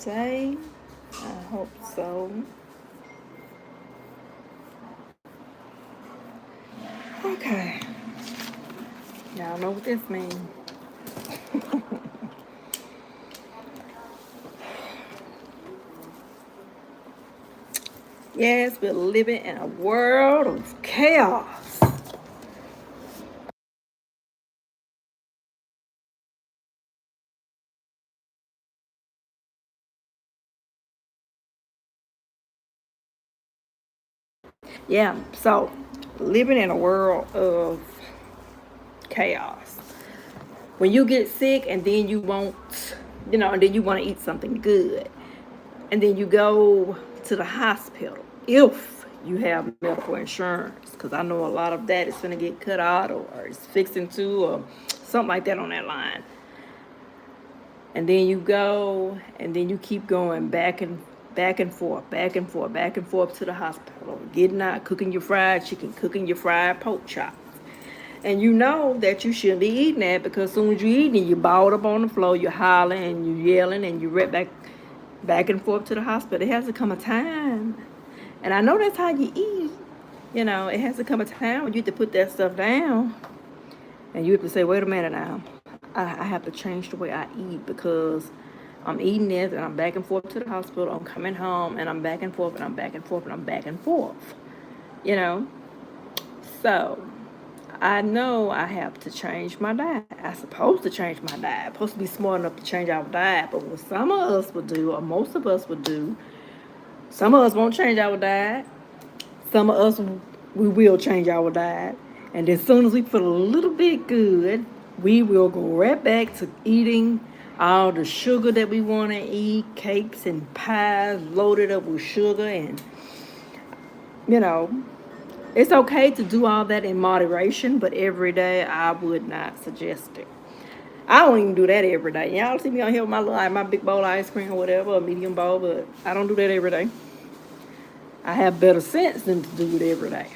day. I hope so. Okay. Y'all know what this means. Yes, we're living in a world of chaos. Yeah, so living in a world of chaos. When you get sick and then you want, and then you want to eat something good, and then you go to the hospital if you have medical insurance, because I know a lot of that is going to get cut out or it's fixing to or something like that on that line. And then you go and then you keep going back and forth, back and forth, back and forth to the hospital, getting out, cooking your fried chicken, cooking your fried pork chops. And you know that you shouldn't be eating that, because as soon as you eating it, you balled up on the floor, you're hollering and you're yelling and you're right back and forth to the hospital. It has to come a time. And I know that's how you eat. It has to come a time when you have to put that stuff down. And you have to say, wait a minute now. I have to change the way I eat, because I'm eating this and I'm back and forth to the hospital. I'm coming home and I'm back and forth and I'm back and forth and I'm back and forth. So I know I have to change my diet. I'm supposed to change my diet. I'm supposed to be smart enough to change our diet. But what some of us would do, or most of us would do, some of us won't change our diet. Some of us, we will change our diet. And as soon as we feel a little bit good, we will go right back to eating all the sugar that we want to eat, cakes and pies loaded up with sugar. And, it's okay to do all that in moderation, but every day I would not suggest it. I don't even do that every day. Y'all see me on here with my big bowl of ice cream or whatever, a medium bowl, but I don't do that every day. I have better sense than to do it every day.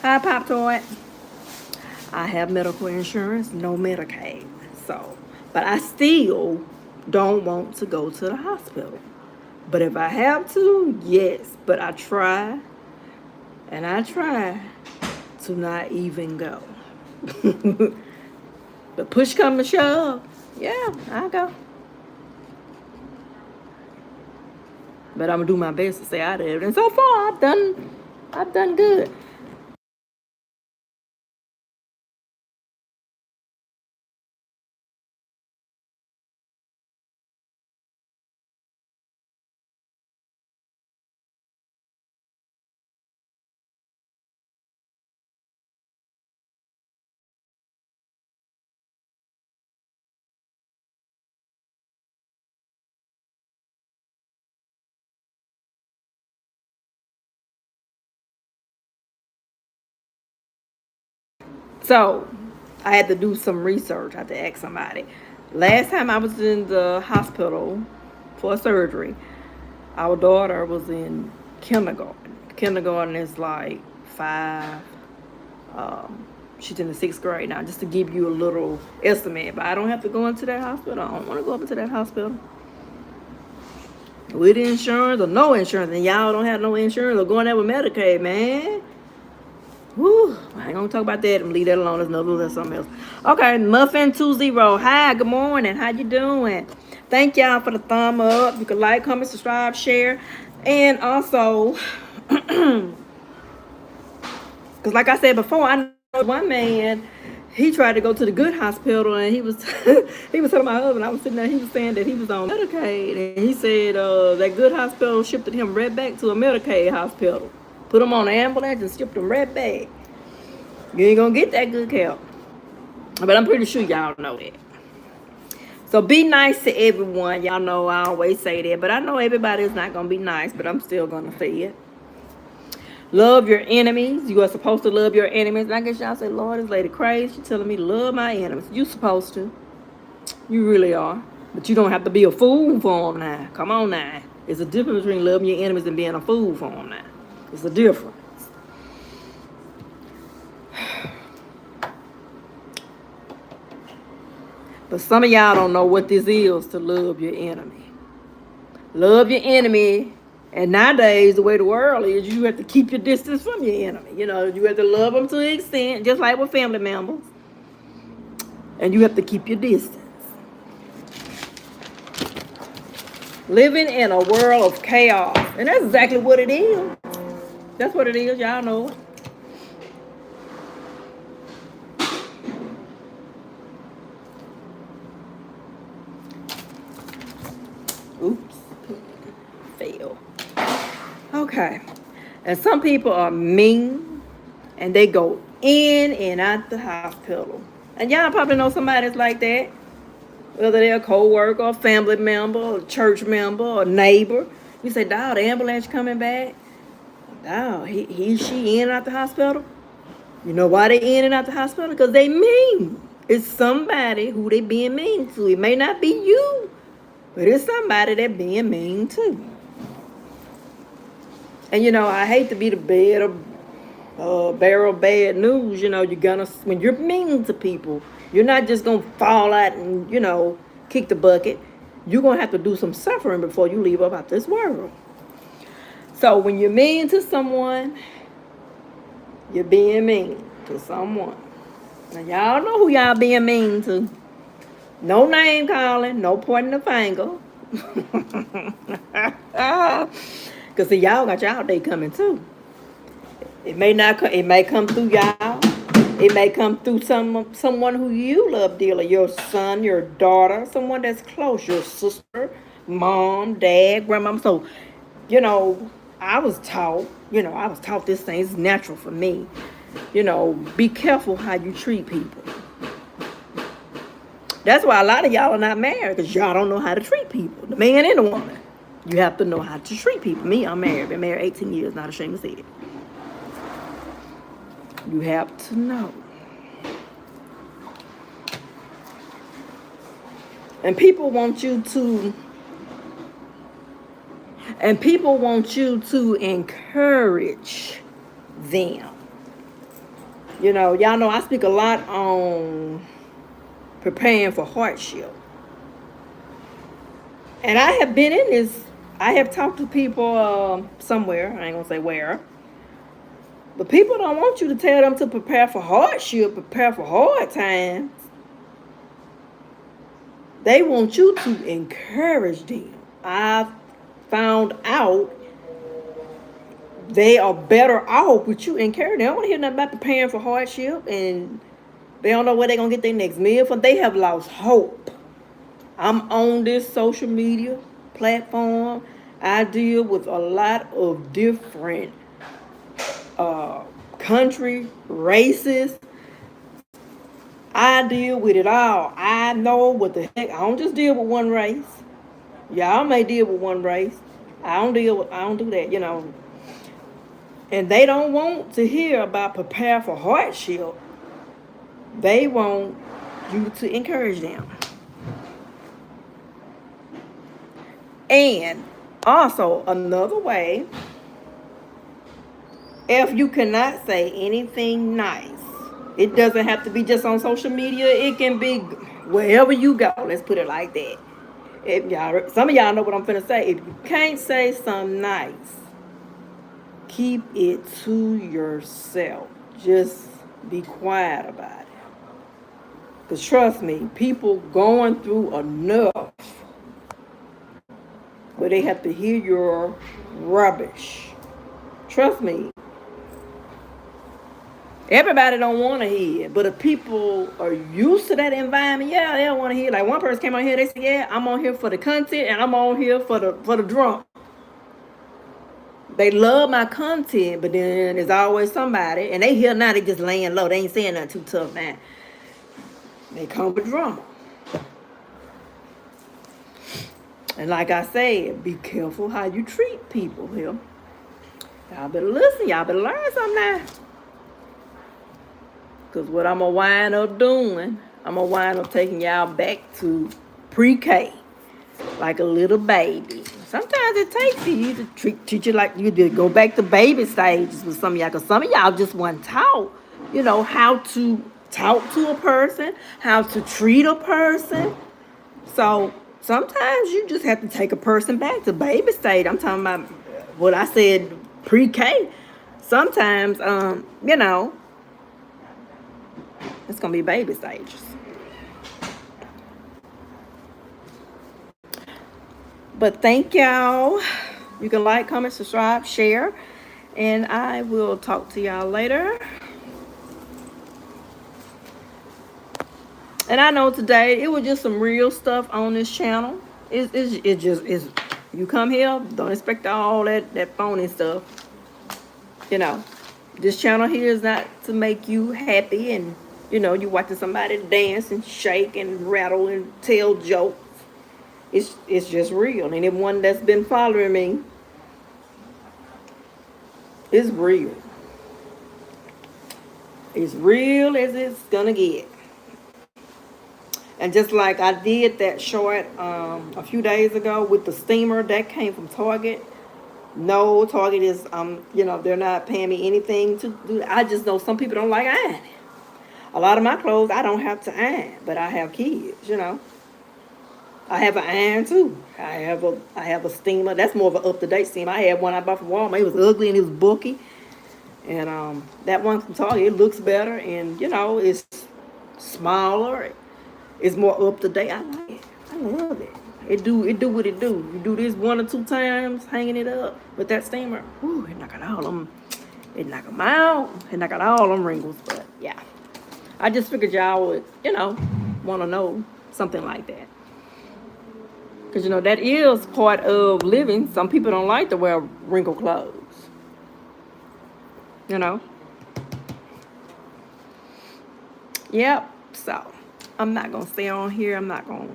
Hi, Pop Toy. I have medical insurance, no Medicaid. But I still don't want to go to the hospital. But if I have to, yes. But I try to not even go. But push come to shove, yeah, I go. But I'm gonna do my best to stay out of it. And so far, I've done good. So I had to do some research. I had to ask somebody. Last time I was in the hospital for surgery, our daughter was in kindergarten. Kindergarten is like 5. She's in the 6th grade now, just to give you a little estimate. But I don't have to go into that hospital. I don't want to go up into that hospital with insurance or no insurance. And y'all don't have no insurance or going there with Medicaid, man. Whew, I ain't gonna talk about that. I'm gonna leave that alone. That's something else. Okay, Muffin20. Hi, good morning. How you doing? Thank y'all for the thumb up. You can like, comment, subscribe, share. And also, because like I said before, I know one man, he tried to go to the good hospital, and he was he was telling my husband, I was sitting there, he was saying that he was on Medicaid, and he said that good hospital shipped him right back to a Medicaid hospital. Put him on an ambulance and shipped him right back. You ain't gonna get that good care. But I'm pretty sure y'all know that. So be nice to everyone. Y'all know I always say that, but I know everybody is not gonna be nice, but I'm still gonna say it. Love your enemies. You are supposed to love your enemies. And I guess y'all say, Lord, this lady crazy. She's telling me to love my enemies. You supposed to. You really are. But you don't have to be a fool for them now. Come on now. There's a difference between loving your enemies and being a fool for them now. It's a difference. But some of y'all don't know what this is to love your enemy. Love your enemy. And nowadays, the way the world is, you have to keep your distance from your enemy. You know, you have to love them to an extent, just like with family members. And you have to keep your distance. Living in a world of chaos. And that's exactly what it is. That's what it is. Y'all know it. Oops. Fail. Okay. And some people are mean. And they go in and out the hospital. And y'all probably know somebody that's like that. Whether they're a co-worker, a family member, or a church member, or a neighbor. You say, dawg, the ambulance coming back. Dawg, she in and out the hospital. You know why they in and out the hospital? Because they mean. It's somebody who they being mean to. It may not be you, but it's somebody that being mean to. And you know, I hate to be the bearer of bad news. You know, when you're mean to people, you're not just gonna fall out and, you know, kick the bucket. You're gonna have to do some suffering before you leave up out this world. So when you're mean to someone, you're being mean to someone. Now y'all know who y'all being mean to. No name calling, no pointing the finger. Cause see, y'all got y'all day coming too. It may come through y'all. It may come through someone who you love dearly, your son, your daughter, someone that's close, your sister, mom, dad, grandma. So, you know, I was taught this thing is natural for me. You know, be careful how you treat people. That's why a lot of y'all are not married, because y'all don't know how to treat people, the man and the woman. You have to know how to treat people. Me, I'm married. Been married 18 years, not ashamed to say it. You have to know. And people want you to encourage them. You know, y'all know I speak a lot on preparing for hardship. And I have been in this, I have talked to people somewhere, I ain't gonna say where, but people don't want you to tell them to prepare for hardship, prepare for hard times. They want you to encourage them. I've found out they are better off with you encouraging them. They don't want to hear nothing about preparing for hardship, and they don't know where they're going to get their next meal from. They have lost hope. I'm on this social media platform. I deal with a lot of different country, races. I deal with it all. I know what the heck. I don't just deal with one race. Y'all may deal with one race. I don't do that, you know. And they don't want to hear about prepare for hardship. They want you to encourage them. And also another way, if you cannot say anything nice, it doesn't have to be just on social media. It can be wherever you go. Let's put it like that. Some of y'all know what I'm finna say. If you can't say something nice, keep it to yourself. Just be quiet about it. Because trust me, people going through enough where they have to hear your rubbish. Trust me. Everybody don't want to hear it, but if people are used to that environment, yeah, they don't want to hear it. Like one person came on here, they said, yeah, I'm on here for the content and I'm on here for the drunk. They love my content, but then there's always somebody, and they here now, they just laying low. They ain't saying nothing too tough now. They come with drama. And like I said, be careful how you treat people here. Y'all better listen. Y'all better learn something now. Because what I'm going to wind up doing, I'm going to wind up taking y'all back to pre-K. Like a little baby. Sometimes it takes you to treat you like you did. Go back to baby stages with some of y'all. Because some of y'all just weren't taught, you know, how to talk to a person, how to treat a person. So sometimes you just have to take a person back to baby stage. I'm talking about what I said pre-K. Sometimes, it's gonna be baby stages. But thank y'all. You can like, comment, subscribe, share, and I will talk to y'all later. And I know today it was just some real stuff on this channel. It just is. You come here, don't expect all that phony stuff. You know, this channel here is not to make you happy and you watching somebody dance and shake and rattle and tell jokes. It's just real. And anyone that's been following me is real. It's real as it's gonna get. And just like I did that short a few days ago with the steamer that came from Target. No, Target is they're not paying me anything to do. I just know some people don't like ironing. A lot of my clothes I don't have to iron, but I have kids. I have an iron too. I have a steamer. That's more of an up-to-date steamer. I had one I bought from Walmart. It was ugly and it was bulky. And that one from Target, it looks better and it's smaller. It's more up-to-date. I like it. I love it. It do what it do. You do this 1 or 2 times, hanging it up with that steamer. Ooh, it knock out all them. It knock them out. It knock out all them wrinkles. But yeah, I just figured y'all would, want to know something like that. Because that is part of living. Some people don't like to wear wrinkled clothes. Yep. So I'm not gonna stay on here. I'm not gonna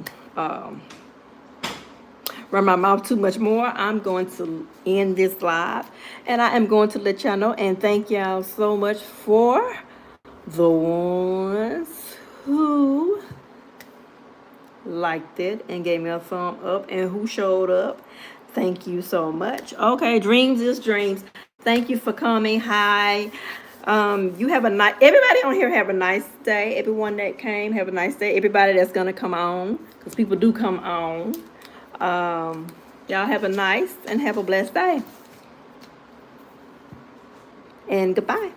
run my mouth too much more. I'm going to end this live, and I am going to let y'all know and thank y'all so much for the ones who liked it and gave me a thumb up and who showed up. Thank you so much. Okay, dreams is dreams. Thank you for coming. Hi. You have a nice. Everybody on here have a nice day. Everyone that came have a nice day. Everybody that's gonna come on, because people do come on. Y'all have a nice and have a blessed day. And goodbye.